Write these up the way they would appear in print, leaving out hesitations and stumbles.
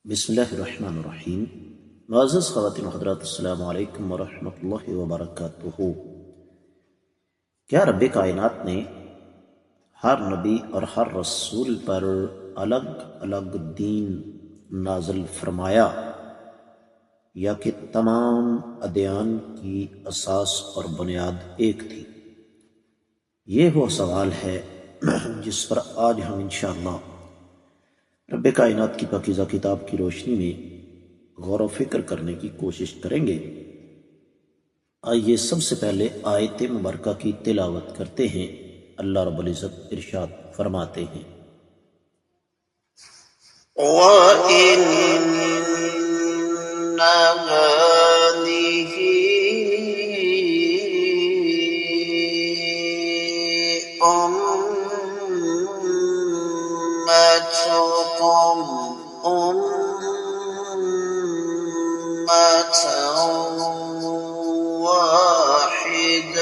بسم اللہ الرحمن الرحیم۔ معزز خواتین و حضرات، السلام علیکم ورحمۃ اللہ وبرکاتہ۔ کیا رب کائنات نے ہر نبی اور ہر رسول پر الگ الگ دین نازل فرمایا، یا کہ تمام ادیان کی اساس اور بنیاد ایک تھی؟ یہ وہ سوال ہے جس پر آج ہم انشاءاللہ رب کائنات کی پاکیزہ کتاب کی روشنی میں غور و فکر کرنے کی کوشش کریں گے۔ آئیے سب سے پہلے آیت مبارکہ کی تلاوت کرتے ہیں۔ اللہ رب العزت ارشاد فرماتے ہیں، وَإِنَّ هَٰذِهِ أُمَّتُكُمْ أُمَّةً وَاحِدَةً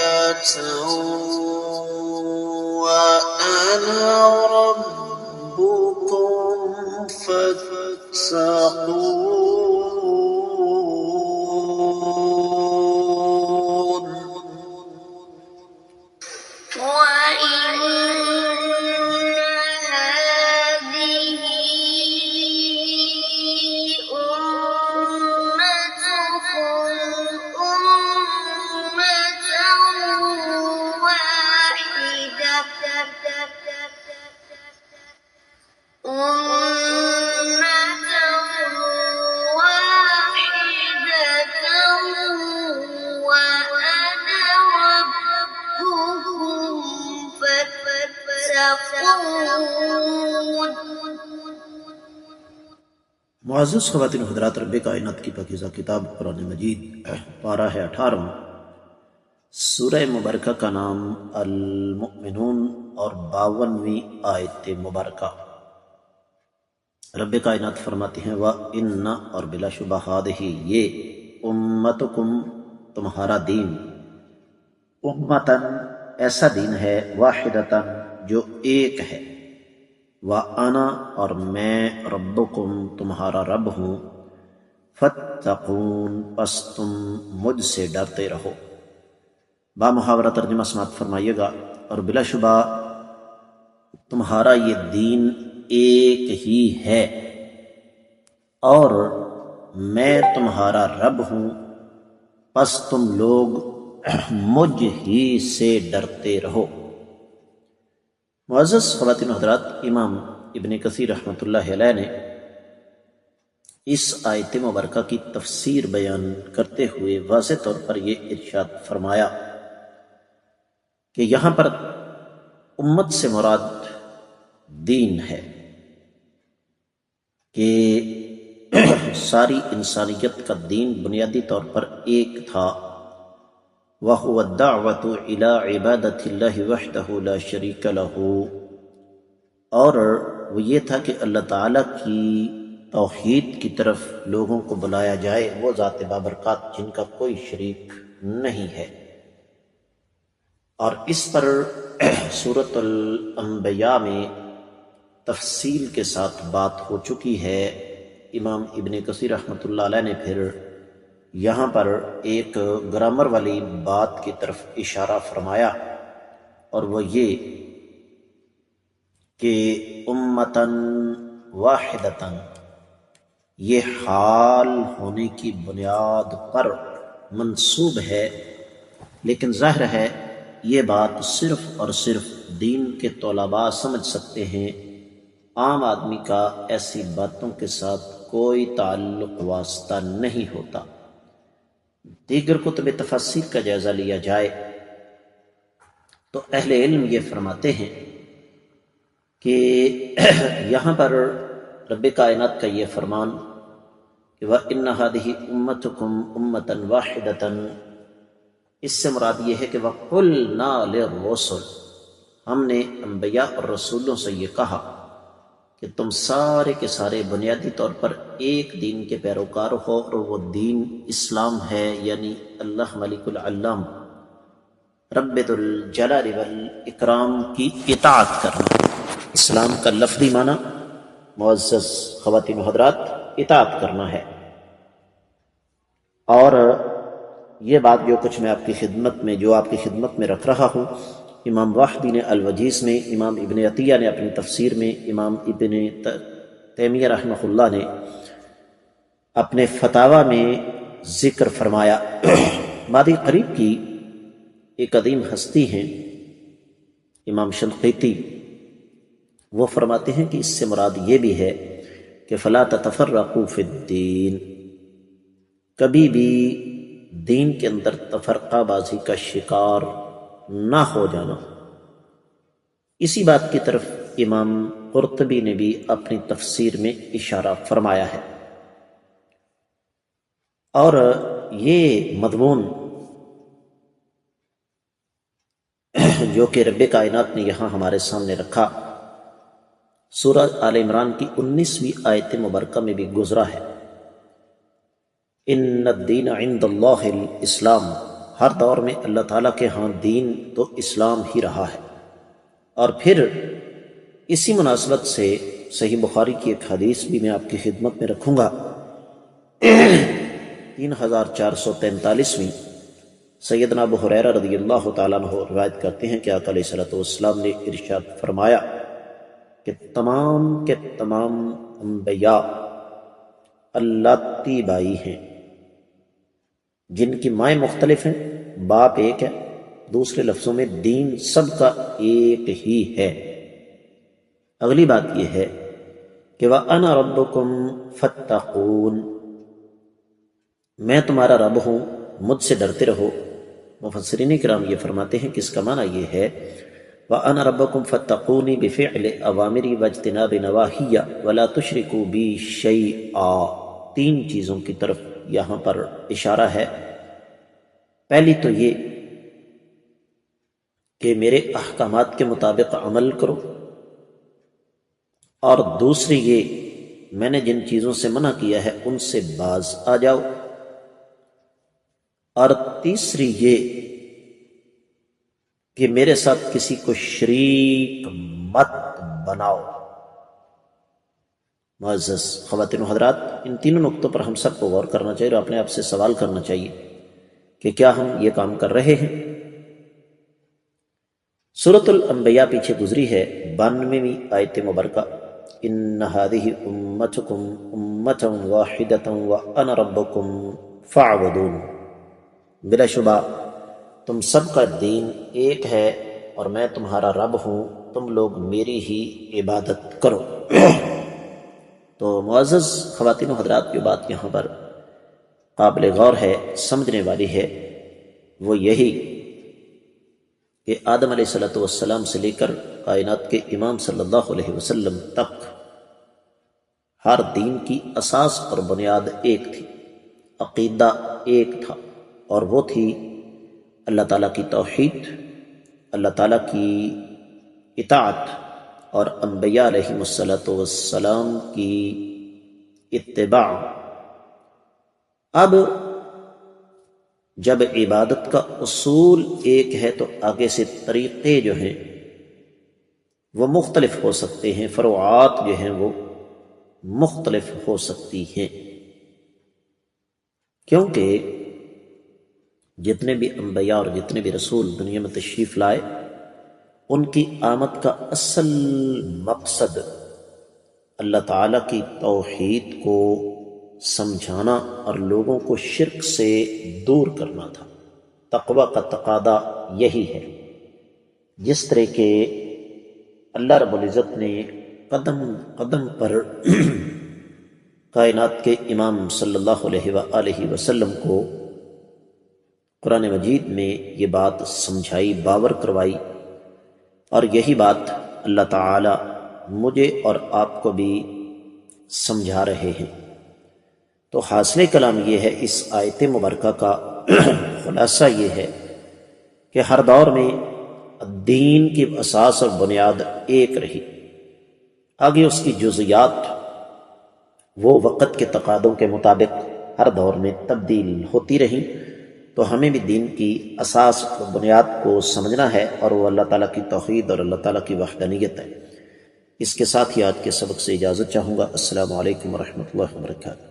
وَأَنَا رَبُّكُمْ فَاتَّقُونِ۔ وَإِنَّ هَٰذِهِ أُمَّتُكُمْ أُمَّةً وَاحِدَةً وَأَنَا رَبُّكُمْ فَاتَّقُونِ۔ معزز خواتین و حضرات، رب کائنات کی پاکیزہ کتاب قرآن مجید پارہ ہے 18، سورہ مبارکہ کا نام المؤمنون اور 52ویں آیت مبارکہ۔ رب کائنات فرماتے ہیں، وَإِنَّ اور بلا شبہ ہَٰذِهِ یہ، اُمَّتُکم تمہارا دین، اُمَّتًا ایسا دین ہے، وَاحِدَةً جو ایک ہے، وَأَنَا اور میں، ربکم تمہارا رب ہوں، فَاتَّقُونِ پس تم مجھ سے ڈرتے رہو۔ با محاورہ ترجمہ سماعت فرمائیے گا، اور بلا شبہ تمہارا یہ دین ایک ہی ہے اور میں تمہارا رب ہوں، پس تم لوگ مجھ ہی سے ڈرتے رہو۔ معزز خواتین و حضرات، امام ابن کثیر رحمۃ اللہ علیہ نے اس آیت مبارکہ کی تفسیر بیان کرتے ہوئے واضح طور پر یہ ارشاد فرمایا کہ یہاں پر امت سے مراد دین ہے، کہ ساری انسانیت کا دین بنیادی طور پر ایک تھا، وَهُوَ الدَّعْوَةُ إِلَىٰ عِبَادَةِ اللَّهِ وَحْدَهُ لَا شَرِيكَ لَهُ، اور وہ یہ تھا کہ اللہ تعالیٰ کی توحید کی طرف لوگوں کو بلایا جائے، وہ ذات بابرکات جن کا کوئی شریک نہیں ہے۔ اور اس پر سورۃ الانبیاء میں تفصیل کے ساتھ بات ہو چکی ہے۔ امام ابن کثیر رحمۃ اللہ علیہ نے پھر یہاں پر ایک گرامر والی بات کی طرف اشارہ فرمایا، اور وہ یہ کہ امتاً واحدتاً یہ حال ہونے کی بنیاد پر منصوب ہے، لیکن ظاہر ہے یہ بات صرف اور صرف دین کے طلباء سمجھ سکتے ہیں، عام آدمی کا ایسی باتوں کے ساتھ کوئی تعلق واسطہ نہیں ہوتا۔ دیگر کتب تفسیر کا جائزہ لیا جائے تو اہل علم یہ فرماتے ہیں کہ یہاں پر رب کائنات کا یہ فرمان کہ وَإِنَّ هَٰذِهِ أُمَّتُكُمْ أُمَّةً وَاحِدَةً، اس سے مراد یہ ہے کہ وَقُلْنَا لِلرُّسُلِ، ہم نے انبیاء اور رسولوں سے یہ کہا کہ تم سارے کے سارے بنیادی طور پر ایک دین کے پیروکار ہو، اور وہ دین اسلام ہے، یعنی اللہ ملک العلام رب ذو الجلال والاکرام کی اطاعت کرنا۔ اسلام کا لفظی معنی معزز خواتین و حضرات اطاعت کرنا ہے۔ اور یہ بات جو کچھ میں آپ کی خدمت میں رکھ رہا ہوں، امام واحدی نے الوجیز میں، امام ابن عطیہ نے اپنی تفسیر میں، امام ابن تیمیہ رحمہ اللہ نے اپنے فتاوی میں ذکر فرمایا۔ ماضی قریب کی ایک عظیم ہستی ہیں امام شنقیطی، وہ فرماتے ہیں کہ اس سے مراد یہ بھی ہے کہ فلا تتفرقوا فی الدین، کبھی بھی دین کے اندر تفرقہ بازی کا شکار نہ ہو جانا۔ اسی بات کی طرف امام قرطبی نے بھی اپنی تفسیر میں اشارہ فرمایا ہے۔ اور یہ مضمون جو کہ رب کائنات نے یہاں ہمارے سامنے رکھا، سورہ آل عمران کی 19ویں آیت مبارکہ میں بھی گزرا ہے۔ ان الدین عند اللہ الاسلام، ہر دور میں اللہ تعالیٰ کے ہاں دین تو اسلام ہی رہا ہے۔ اور پھر اسی مناسبت سے صحیح بخاری کی ایک حدیث بھی میں آپ کی خدمت میں رکھوں گا، 3443ویں، سیدنا ابو ہریرہ رضی اللہ تعالیٰ عنہ روایت کرتے ہیں کہ آقا علیہ الصلوۃ والسلام نے ارشاد فرمایا کہ تمام کے تمام انبیاء اللہ بائی ہیں، جن کی مائیں مختلف ہیں، باپ ایک ہے، دوسرے لفظوں میں دین سب کا ایک ہی ہے۔ اگلی بات یہ ہے کہ وَأَنَا رَبُّكُمْ فَاتَّقُونِ، میں تمہارا رب ہوں، مجھ سے ڈرتے رہو۔ مفسرین کرام یہ فرماتے ہیں کہ اس کا معنی یہ ہے وَأَنَا رَبُّكُمْ فَاتَّقُونِ بِفِعْلِ أَوَامِرِ وَاجْتِنَابِ نَوَاهِيَّ وَلَا تُشْرِكُوا بِي شَيْئًا، تین چیزوں کی طرف یہاں پر اشارہ ہے۔ پہلی تو یہ کہ میرے احکامات کے مطابق عمل کرو، اور دوسری یہ میں نے جن چیزوں سے منع کیا ہے ان سے باز آ جاؤ، اور تیسری یہ کہ میرے ساتھ کسی کو شریک مت بناؤ۔ معزز خواتین و حضرات، ان تینوں نقطوں پر ہم سب کو غور کرنا چاہیے اور اپنے آپ سے سوال کرنا چاہیے کہ کیا ہم یہ کام کر رہے ہیں؟ سورۃ الانبیاء پیچھے گزری ہے، 92ویں آیت مبارکہ، ان هذه امتکم امۃ واحدۃ وانا ربکم فاعبدون، بلا شبہ تم سب کا دین ایک ہے اور میں تمہارا رب ہوں، تم لوگ میری ہی عبادت کرو۔ تو معزز خواتین و حضرات، جو بات یہاں پر قابل غور ہے، سمجھنے والی ہے، وہ یہی کہ آدم علیہ السلام سے لے کر کائنات کے امام صلی اللہ علیہ وسلم تک ہر دین کی اساس اور بنیاد ایک تھی، عقیدہ ایک تھا، اور وہ تھی اللہ تعالیٰ کی توحید، اللہ تعالیٰ کی اطاعت اور انبیاء علیہ السلام کی اتباع۔ اب جب عبادت کا اصول ایک ہے تو آگے سے طریقے جو ہیں وہ مختلف ہو سکتے ہیں، فروعات جو ہیں وہ مختلف ہو سکتی ہیں، کیونکہ جتنے بھی انبیاء اور جتنے بھی رسول دنیا میں تشریف لائے، ان کی آمد کا اصل مقصد اللہ تعالیٰ کی توحید کو سمجھانا اور لوگوں کو شرک سے دور کرنا تھا۔ تقوی کا تقاضا یہی ہے۔ جس طرح کہ اللہ رب العزت نے قدم قدم پر کائنات کے امام صلی اللہ علیہ وآلہ وسلم کو قرآن مجید میں یہ بات سمجھائی، باور کروائی، اور یہی بات اللہ تعالی مجھے اور آپ کو بھی سمجھا رہے ہیں۔ تو حاصل کلام یہ ہے، اس آیت مبارکہ کا خلاصہ یہ ہے کہ ہر دور میں دین کی اساس اور بنیاد ایک رہی، آگے اس کی جزیات وہ وقت کے تقاضوں کے مطابق ہر دور میں تبدیل ہوتی رہیں۔ تو ہمیں بھی دین کی اساس اور بنیاد کو سمجھنا ہے، اور وہ اللہ تعالیٰ کی توحید اور اللہ تعالیٰ کی وحدانیت ہے۔ اس کے ساتھ ہی آج کے سبق سے اجازت چاہوں گا۔ السلام علیکم ورحمۃ اللہ وبرکاتہ۔